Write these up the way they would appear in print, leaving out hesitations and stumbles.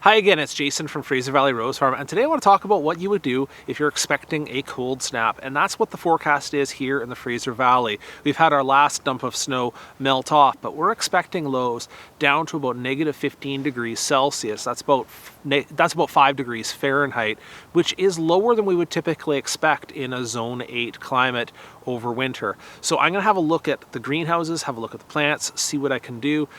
Hi again, it's Jason from Fraser Valley Rose Farm, and today I want to talk about what you would do if you're expecting a cold snap, and that's what the forecast is here in the Fraser Valley. We've had our last dump of snow melt off, but we're expecting lows down to about negative 15 degrees Celsius. That's about 5 degrees Fahrenheit, which is lower than we would typically expect in a zone 8 climate over winter. So I'm going to have a look at the greenhouses, have a look at the plants, see what I can do.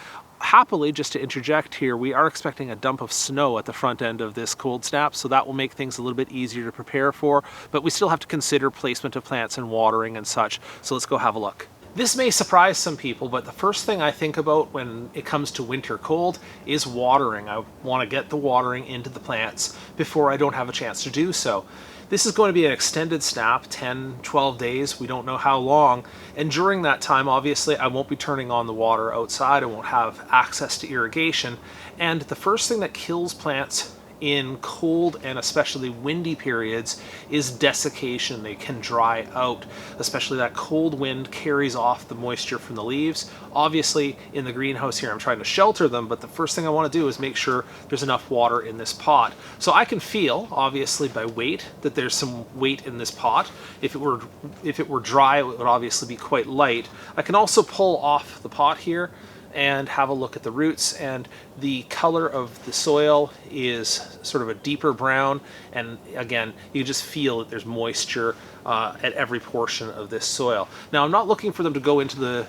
Happily, just to interject here, we are expecting a dump of snow at the front end of this cold snap, so that will make things a little bit easier to prepare for, but we still have to consider placement of plants and watering and such, so let's go have a look. This may surprise some people, but the first thing I think about when it comes to winter cold is watering. I want to get the watering into the plants before I don't have a chance to do so. This is going to be an extended snap, 10, 12 days, we don't know how long, and during that time obviously I won't be turning on the water outside, I won't have access to irrigation, and the first thing that kills plants in cold and especially windy periods is desiccation. They can dry out, especially that cold wind carries off the moisture from the leaves. Obviously in the greenhouse here I'm trying to shelter them, but the first thing I want to do is make sure there's enough water in this pot. So I can feel, obviously by weight, that there's some weight in this pot. If it were dry, it would obviously be quite light. I can also pull off the pot here and have a look at the roots, and the color of the soil is sort of a deeper brown, and again you just feel that there's moisture at every portion of this soil. Now I'm not looking for them to go into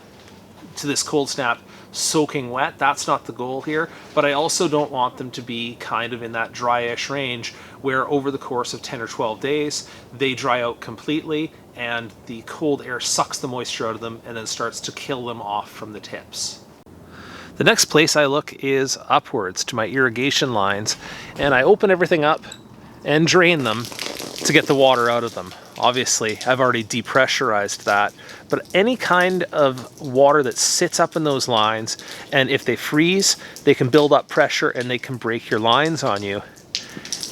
this cold snap soaking wet, that's not the goal here, but I also don't want them to be kind of in that dryish range where over the course of 10 or 12 days they dry out completely and the cold air sucks the moisture out of them and then starts to kill them off from the tips. The next place I look is upwards to my irrigation lines, and I open everything up and drain them to get the water out of them. Obviously, I've already depressurized that, but any kind of water that sits up in those lines, and if they freeze, they can build up pressure and they can break your lines on you.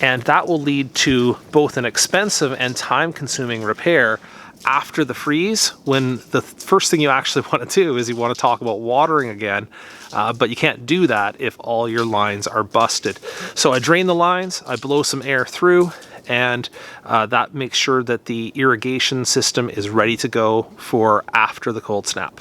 And that will lead to both an expensive and time-consuming repair after the freeze, when the first thing you actually want to do is you want to talk about watering again, but you can't do that if all your lines are busted. So I drain the lines, I blow some air through, and that makes sure that the irrigation system is ready to go for after the cold snap.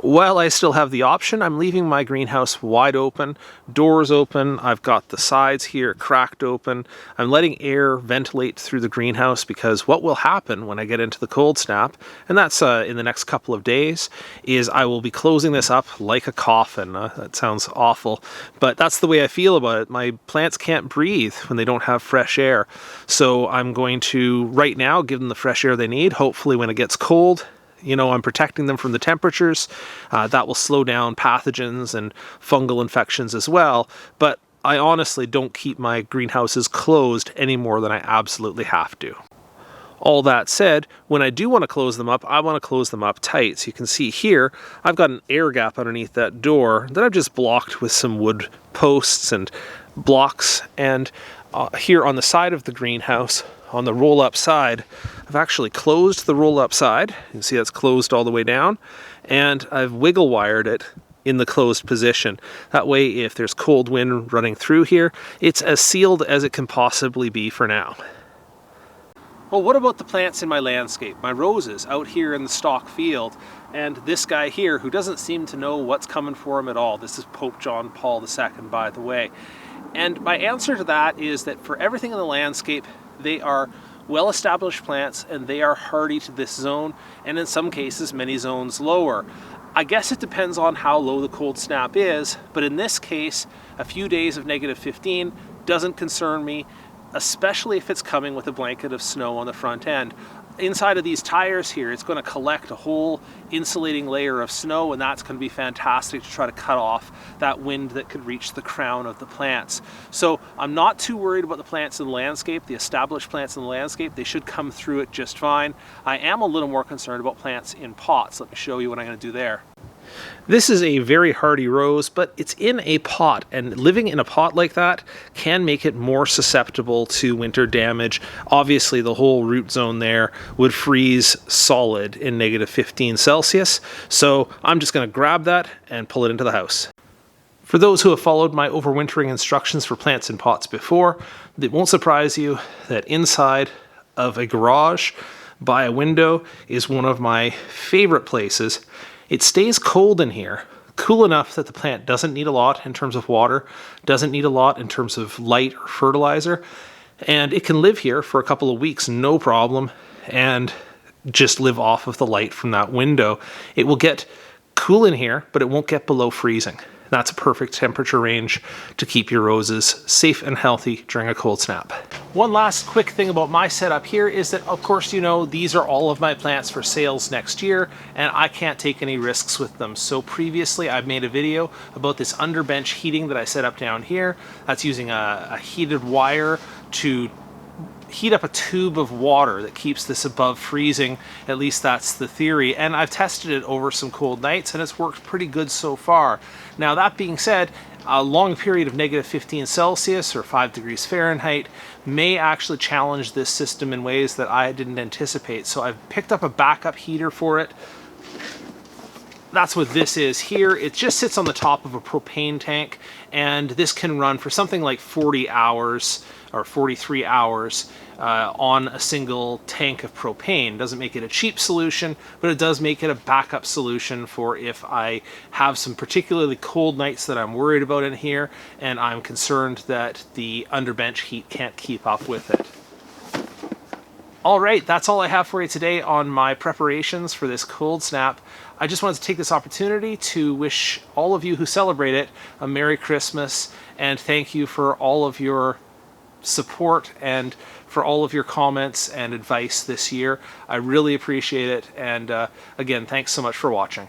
While I still have the option, I'm leaving my greenhouse wide open, doors open, I've got the sides here cracked open. I'm letting air ventilate through the greenhouse because what will happen when I get into the cold snap, and that's in the next couple of days, is I will be closing this up like a coffin. That sounds awful, but that's the way I feel about it. My plants can't breathe when they don't have fresh air. So I'm going to, right now, give them the fresh air they need. Hopefully when it gets cold, I'm protecting them from the temperatures. That will slow down pathogens and fungal infections as well. But I honestly don't keep my greenhouses closed any more than I absolutely have to. All that said, when I do want to close them up, I want to close them up tight. So you can see here, I've got an air gap underneath that door that I've just blocked with some wood posts and blocks. And here on the side of the greenhouse, on the roll-up side, I've actually closed the roll-up side. You can see that's closed all the way down, and I've wiggle wired it in the closed position. That way, if there's cold wind running through here, it's as sealed as it can possibly be for now. Well, what about the plants in my landscape? My roses out here in the stock field, and this guy here who doesn't seem to know what's coming for him at all. This is Pope John Paul II, by the way. And my answer to that is that for everything in the landscape, they are well-established plants and they are hardy to this zone, and in some cases many zones lower. I guess it depends on how low the cold snap is, but in this case a few days of negative 15 doesn't concern me, especially if it's coming with a blanket of snow on the front end. Inside of these tires here, it's going to collect a whole insulating layer of snow, and that's going to be fantastic to try to cut off that wind that could reach the crown of the plants. So I'm not too worried about the plants in the landscape, the established plants in the landscape. They should come through it just fine. I am a little more concerned about plants in pots. Let me show you what I'm going to do there. This is a very hardy rose, but it's in a pot, and living in a pot like that can make it more susceptible to winter damage. Obviously, the whole root zone there would freeze solid in negative 15 Celsius, so I'm just going to grab that and pull it into the house. For those who have followed my overwintering instructions for plants in pots before, it won't surprise you that inside of a garage by a window is one of my favorite places. It stays cold in here, cool enough that the plant doesn't need a lot in terms of water, doesn't need a lot in terms of light or fertilizer, and it can live here for a couple of weeks, no problem, and just live off of the light from that window. It will get cool in here, but it won't get below freezing. That's a perfect temperature range to keep your roses safe and healthy during a cold snap. One last quick thing about my setup here is that, of course, you know, these are all of my plants for sales next year, and I can't take any risks with them. So previously I've made a video about this underbench heating that I set up down here. That's using a heated wire to heat up a tube of water that keeps this above freezing. At least that's the theory, and I've tested it over some cold nights and it's worked pretty good so far. Now, that being said, a long period of -15 Celsius or 5 degrees Fahrenheit may actually challenge this system in ways that I didn't anticipate, so I've picked up a backup heater for it. That's what this is here. It just sits on the top of a propane tank, and this can run for something like 40 hours or 43 hours on a single tank of propane. Doesn't make it a cheap solution, but it does make it a backup solution for if I have some particularly cold nights that I'm worried about in here and I'm concerned that the underbench heat can't keep up with it. All right, that's all I have for you today on my preparations for this cold snap. I just wanted to take this opportunity to wish all of you who celebrate it a Merry Christmas, and thank you for all of your support and for all of your comments and advice this year. I really appreciate it, and again, thanks so much for watching.